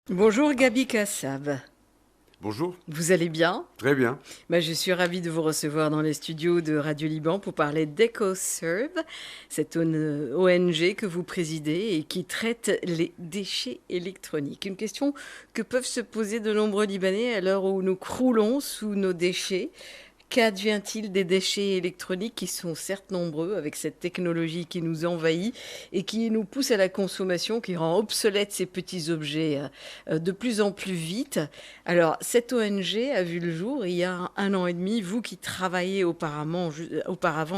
Bonjour Gabi Kassab, Bonjour, vous allez bien? très bien. Je suis ravie de vous recevoir dans les studios de Radio Liban pour parler d'EcoServe, cette ONG que vous présidez et qui traite les déchets électroniques. Une question que peuvent se poser de nombreux Libanais à l'heure où nous croulons sous nos déchets. Qu'advient-il des déchets électroniques qui sont certes nombreux avec cette technologie qui nous envahit et qui nous pousse à la consommation, qui rend obsolètes ces petits objets de plus en plus vite? Alors, cette ONG a vu le jour il y a un an et demi. Vous qui travaillez auparavant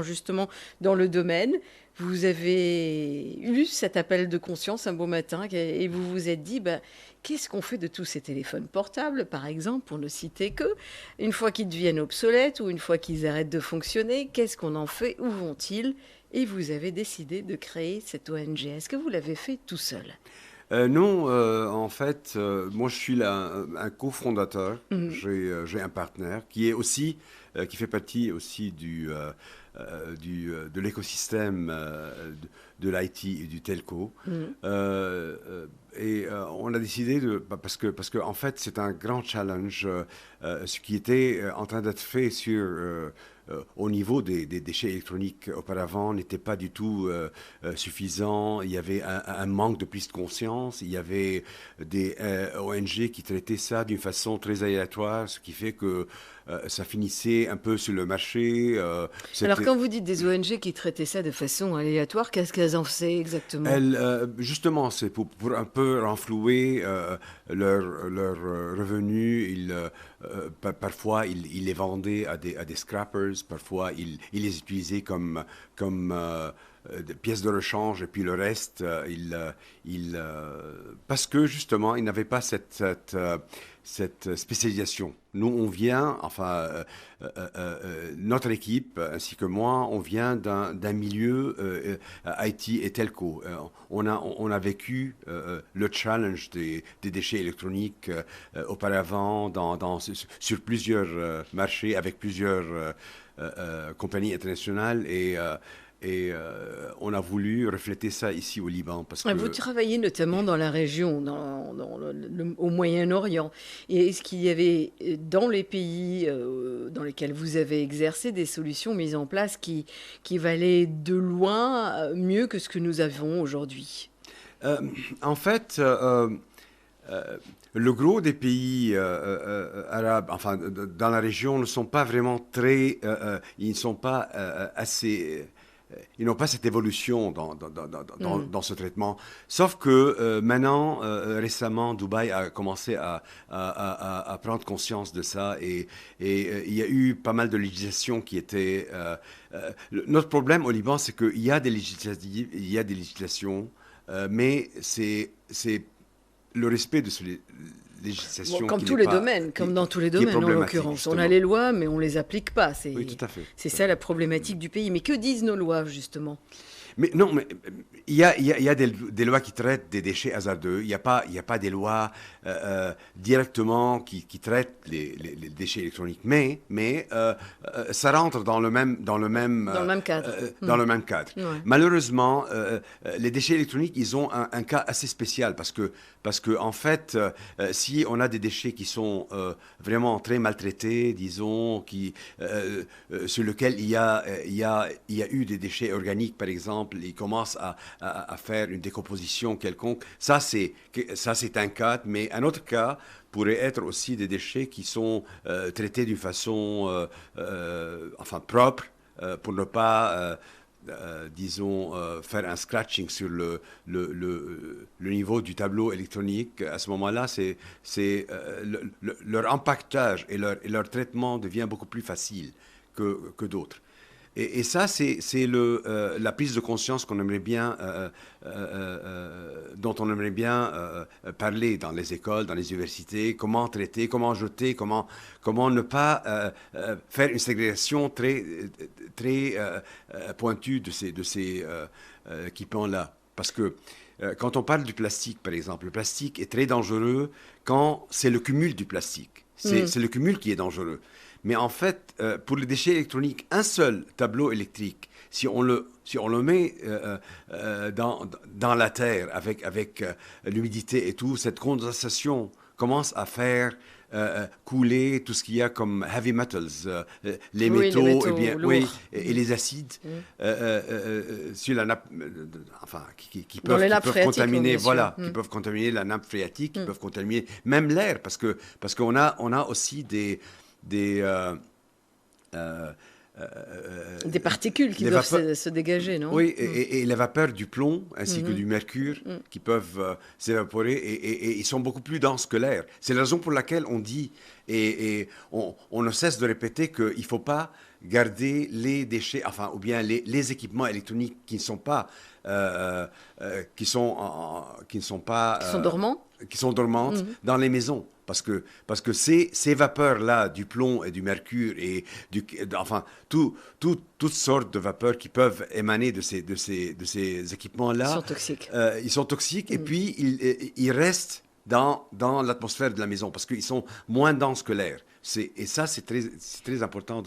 justement dans le domaine, vous avez eu cet appel de conscience un beau matin et vous vous êtes dit, qu'est-ce qu'on fait de tous ces téléphones portables, par exemple, pour ne citer que, une fois qu'ils deviennent obsolètes ou une fois qu'ils arrêtent de fonctionner, qu'est-ce qu'on en fait? Où vont-ils? Et vous avez décidé de créer cette ONG. Est-ce que vous l'avez fait tout seul? Non, en fait, moi je suis là, un cofondateur. Mhm. J'ai un partenaire qui est aussi, qui fait partie aussi de l'écosystème de l'IT et du telco. Mhm. On a décidé parce que en fait c'est un grand challenge, ce qui était en train d'être fait au niveau des déchets électroniques auparavant n'était pas du tout suffisant. Il y avait un manque de prise de conscience. Il y avait des ONG qui traitaient ça d'une façon très aléatoire, ce qui fait que ça finissait un peu sur le marché. Alors, C'était quand vous dites des ONG qui traitaient ça de façon aléatoire, qu'est-ce qu'elles en faisaient exactement? Justement, c'est pour un peu renflouer leurs revenus. Parfois, ils les vendaient à des scrappers. Parfois, ils les utilisaient comme des pièces de rechange. Et puis le reste, parce que justement, ils n'avaient pas cette spécialisation. Nous, on vient, enfin, notre équipe ainsi que moi, on vient d'un milieu IT et telco. On a vécu le challenge des déchets électroniques auparavant sur plusieurs marchés avec plusieurs compagnies internationales on a voulu refléter ça ici au Liban parce Vous que travaillez notamment dans la région, au Moyen-Orient. Et est-ce qu'il y avait dans les pays dans lesquels vous avez exercé des solutions mises en place qui valaient de loin mieux que ce que nous avons aujourd'hui? euh, en fait le gros des pays arabes, enfin dans la région, ne sont pas vraiment ils ne sont pas assez ils n'ont pas cette évolution Hmm. dans ce traitement. Sauf que maintenant, récemment, Dubaï a commencé à prendre conscience de ça il y a eu pas mal de législations qui étaient... notre problème au Liban, c'est qu'il y a il y a des législations, mais c'est le respect de ces Bon, législations comme tous les domaines, comme dans tous les qui est domaines en problématique, l'occurrence. On a justement. les lois, mais on ne les applique pas. Oui, tout à fait. C'est Tout à ça la fait. problématique du pays. Mais que disent nos lois, justement? Mais non, mais il y a des lois qui traitent des déchets hasardeux. Il y a pas des lois directement qui traitent les déchets électroniques. Mais ça rentre Dans le même cadre. dans Hmm. le même cadre. Ouais. Malheureusement, les déchets électroniques, ils ont un cas assez spécial parce que en fait, si on a des déchets qui sont vraiment très maltraités, disons, sur lesquels il y a eu des déchets organiques, par exemple, ils commencent à faire une décomposition quelconque. Ça, c'est un cas, mais un autre cas pourrait être aussi des déchets qui sont traités d'une façon enfin propre pour ne pas disons, faire un scratching sur le niveau du tableau électronique. À ce moment-là, leur impactage et leur traitement devient beaucoup plus facile que d'autres. Et ça, c'est la prise de conscience qu'on aimerait bien, dont on aimerait bien parler dans les écoles, dans les universités, comment traiter, comment jeter, comment ne pas faire une ségrégation très pointue de ces équipements-là. Parce que quand on parle du plastique, par exemple, le plastique est très dangereux quand c'est le cumul du plastique. Hmm. C'est le cumul qui est dangereux. Mais en fait, pour les déchets électroniques, un seul tableau électrique si on le met dans la terre avec l'humidité et tout, cette condensation commence à faire couler tout ce qu'il y a comme heavy metals, les métaux, les métaux et bien, lourds. oui, et les acides sur la nappe, enfin, qui Dans les nappes peuvent phréatiques, contaminer, bien sûr. voilà, qui peuvent contaminer la nappe phréatique, qui peuvent contaminer même l'air, parce qu'on a aussi des Des particules qui les doivent vapeurs- se dégager, non? oui, et les vapeurs du plomb ainsi que du mercure qui peuvent s'évaporer et ils sont beaucoup plus denses que l'air. C'est la raison pour laquelle on dit et on ne cesse de répéter qu'il ne faut pas garder les déchets, enfin, ou bien les équipements électroniques qui ne sont pas qui ne sont pas Qui sont dormants? qui sont dormantes dans les maisons. Parce que ces vapeurs-là, du plomb et du mercure, et enfin, toutes sortes de vapeurs qui peuvent émaner de ces équipements-là, Ils sont toxiques. ils sont toxiques et puis ils restent dans l'atmosphère de la maison parce qu'ils sont moins denses que l'air. Et ça, c'est très important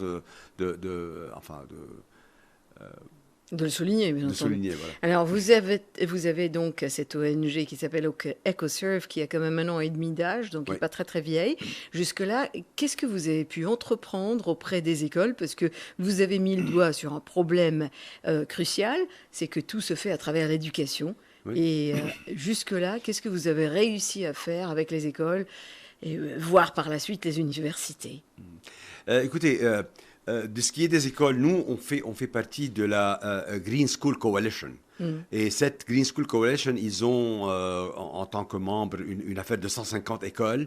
De le souligner, bien de entendu. souligner. Voilà. Alors, vous avez donc cette ONG qui s'appelle EcoServe, qui a quand même 1 an et demi d'âge, donc qui n'est Oui. pas très très vieille. Jusque-là, qu'est-ce que vous avez pu entreprendre auprès des écoles? Parce que vous avez mis le doigt sur un problème crucial, c'est que tout se fait à travers l'éducation. Oui. Et jusque-là, qu'est-ce que vous avez réussi à faire avec les écoles et voire par la suite les universités? Écoutez, de ce qui est des écoles, nous, on fait partie de la Green School Coalition. Et cette Green School Coalition, ils ont en tant que membre une affaire de 150 écoles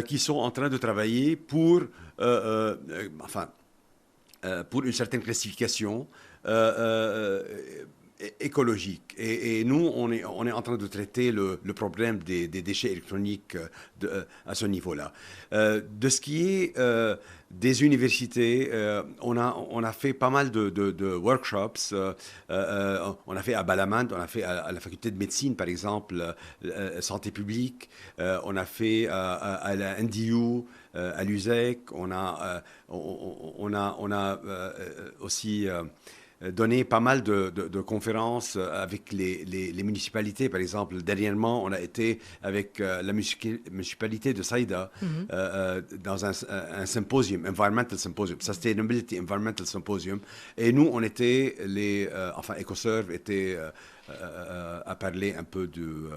qui sont en train de travailler pour une certaine classification écologique. Et nous, on est en train de traiter le problème des déchets électroniques à ce niveau-là. De ce qui est des universités, on a fait pas mal de workshops. On a fait à Balamand, on a fait à la faculté de médecine, par exemple, santé publique. On a fait à la NDU, à l'USEC. On a aussi donné pas mal de conférences avec les municipalités. Par exemple, dernièrement, on a été avec la municipalité de Saïda dans un symposium, Environmental Symposium, Sustainability Environmental Symposium. Et nous, on était, EcoServe était à parler un peu de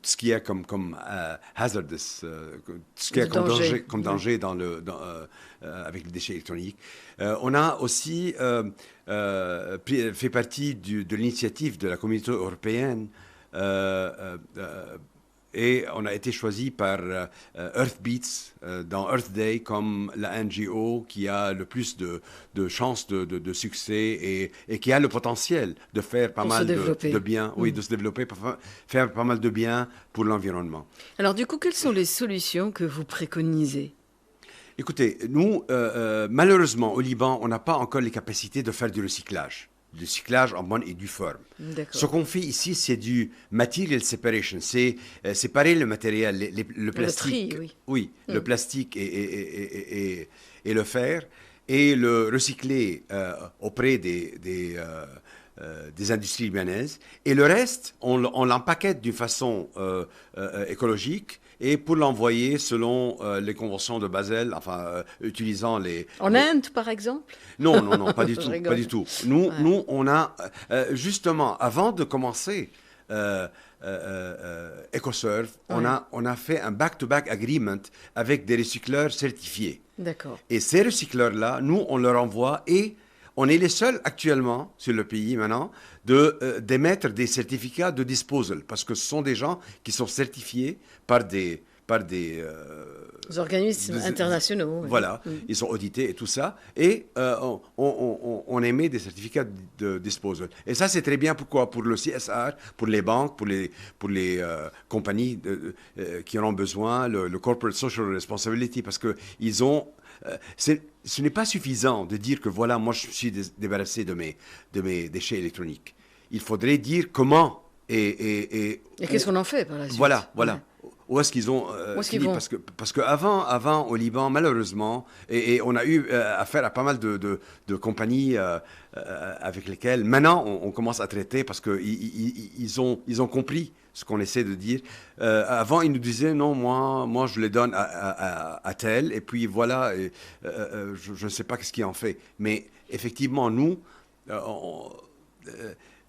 ce qu'il y a comme hazardous, ce qu'il y a comme danger avec les déchets électroniques. On a aussi fait partie de l'initiative de la communauté européenne et on a été choisi par Earthbeats dans Earth Day comme la NGO qui a le plus de chances de succès et qui a le potentiel de faire pas mal de bien, oui, de se développer, pour faire pas mal de bien pour l'environnement. Alors du coup, quelles sont les solutions que vous préconisez? Écoutez, nous, malheureusement, au Liban, on n'a pas encore les capacités de faire du recyclage en bonne et due forme. Ce qu'on fait ici, c'est du material separation. C'est séparer le matériel, le plastique. Le tri, oui. Le plastique et le fer, et le recycler auprès des industries libanaises. Et le reste, on l'empaquette d'une façon écologique et pour l'envoyer selon les conventions de Basel, utilisant En Inde, par exemple? Non, pas du tout, pas du tout. Nous, on a, justement, avant de commencer EcoServe, on a fait un back-to-back agreement avec des recycleurs certifiés. D'accord. Et ces recycleurs-là, nous, on leur envoie et on est les seuls actuellement sur le pays maintenant d'émettre des certificats de disposal parce que ce sont des gens qui sont certifiés par des organismes internationaux. Voilà, ils sont audités et tout ça. Et on émet des certificats de disposal. Et ça, c'est très bien. Pourquoi? Pour le CSR, pour les banques, pour les compagnies qui en ont besoin, le Corporate Social Responsibility, parce que ils ont... ce n'est pas suffisant de dire que voilà, moi je suis débarrassé de mes déchets électroniques. Il faudrait dire comment et qu'est-ce qu'on en fait par la suite? Voilà. Ouais. où est-ce qu'ils ont Où est-ce qu'ils fini? vont? Parce que avant, au Liban, malheureusement, et on a eu affaire à pas mal de compagnies avec lesquelles maintenant on commence à traiter parce qu'ils ont compris ce qu'on essaie de dire. Avant, ils nous disaient non, moi je les donne à tel, et puis voilà, et, je ne sais pas qu'est-ce qu'il en fait. Mais effectivement, nous,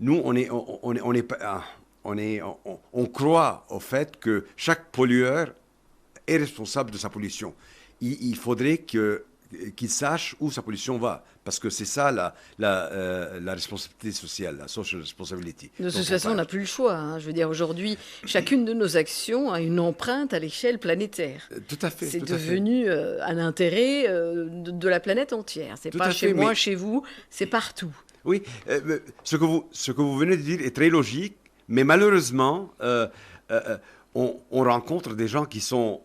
nous, on croit au fait que chaque pollueur est responsable de sa pollution. Il faudrait qu'il sache où sa pollution va, parce que c'est ça la responsabilité sociale, la social responsibility. De toute façon, on n'a plus le choix, hein. Je veux dire, aujourd'hui, chacune de nos actions a une empreinte à l'échelle planétaire. Tout à fait. C'est tout à fait. devenu un intérêt de la planète entière. C'est Tout pas à chez fait, moi, mais- chez vous, c'est partout. Oui, ce que vous venez de dire est très logique, mais malheureusement, on rencontre des gens qui sont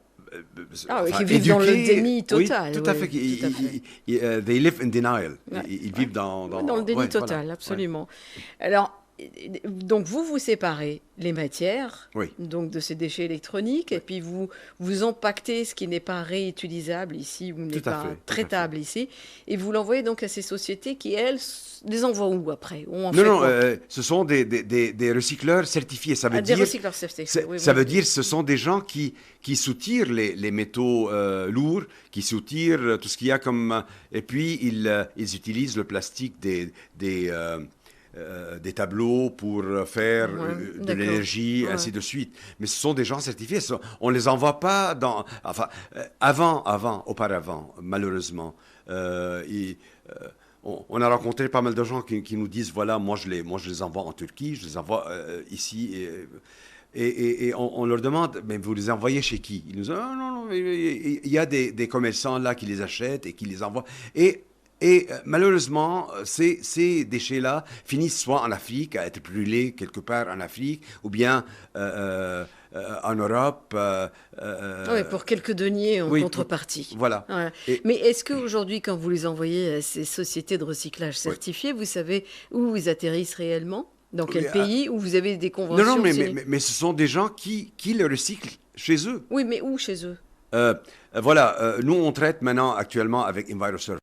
Ah oui, enfin, qui vivent dans le éduqués. déni total. Oui, tout à oui, fait. tout à fait. They live in denial. Ouais, Ils ouais. vivent dans Dans le déni ouais, total, voilà, absolument. Alors, donc vous séparez les matières, Oui. donc de ces déchets électroniques, et puis vous empactez ce qui n'est pas réutilisable ici ou n'est Tout à pas fait, tout à traitable ici, et vous l'envoyez donc à ces sociétés qui, elles, les envoient où après? Ou en Non, fait non, quoi? ce sont des recycleurs certifiés. Ça veut Ah, des dire, recycleurs certifiés, oui, ça oui. veut dire ce sont des gens qui soutirent les métaux lourds, qui soutirent tout ce qu'il y a comme... et puis, ils utilisent le plastique des tableaux pour faire Ouais, de d'accord. l'énergie, Ouais. ainsi de suite. Mais ce sont des gens certifiés. On ne les envoie pas dans... Enfin, auparavant, malheureusement, on a rencontré pas mal de gens qui nous disent, voilà, moi je les envoie en Turquie, je les envoie ici. Et on leur demande, mais vous les envoyez chez qui? Ils nous disent, ah, non, non, il y a des commerçants là qui les achètent et qui les envoient. Et malheureusement, ces déchets-là finissent soit en Afrique, à être brûlés quelque part en Afrique, ou bien en Europe. Oui, pour quelques deniers en oui, contrepartie. Voilà. Ouais. Et- Mais est-ce qu'aujourd'hui, quand vous les envoyez à ces sociétés de recyclage certifiées, vous savez où ils atterrissent réellement? Dans quel Oui, pays? Où vous avez des Non, conventions non, signées? mais ce sont des gens qui le recyclent chez eux. Oui, mais où chez eux? Voilà, nous on traite maintenant actuellement avec EnviroSurf